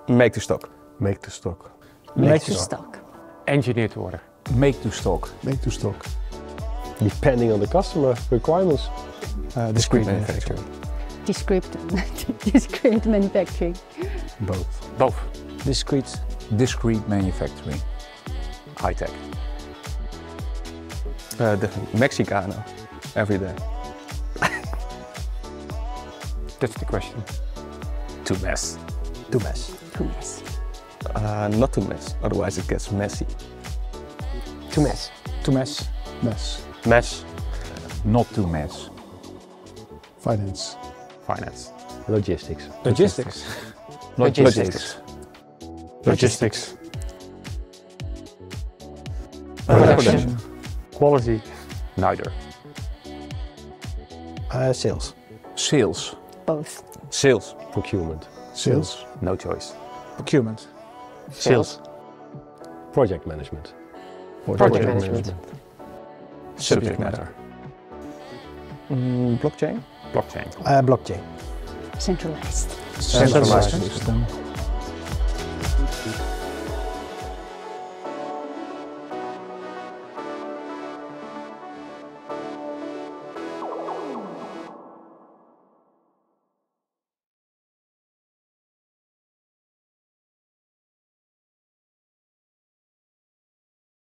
Make to stock. Make to stock. Make to stock. Engineer te worden. Make to stock. Make to stock. Depending on the customer requirements. Discrete manufacturing. Discrete manufacturing. Both. Discrete manufacturing. High-tech. Definitely. Mexicano. Every day. That's the question. To mess. To mess. To mess. Not to mess, otherwise it gets messy. To mess. To mess. Mess. Mess. Not to mess. Finance. Finance. Logistics. Logistics. Production. Quality. Neither. Sales. Sales. Both. Sales. Procurement. Sales. No choice. Procurement. Sales. Project management. Project management. Subject matter. Blockchain. Blockchain. Blockchain. Centralized. Centralized system.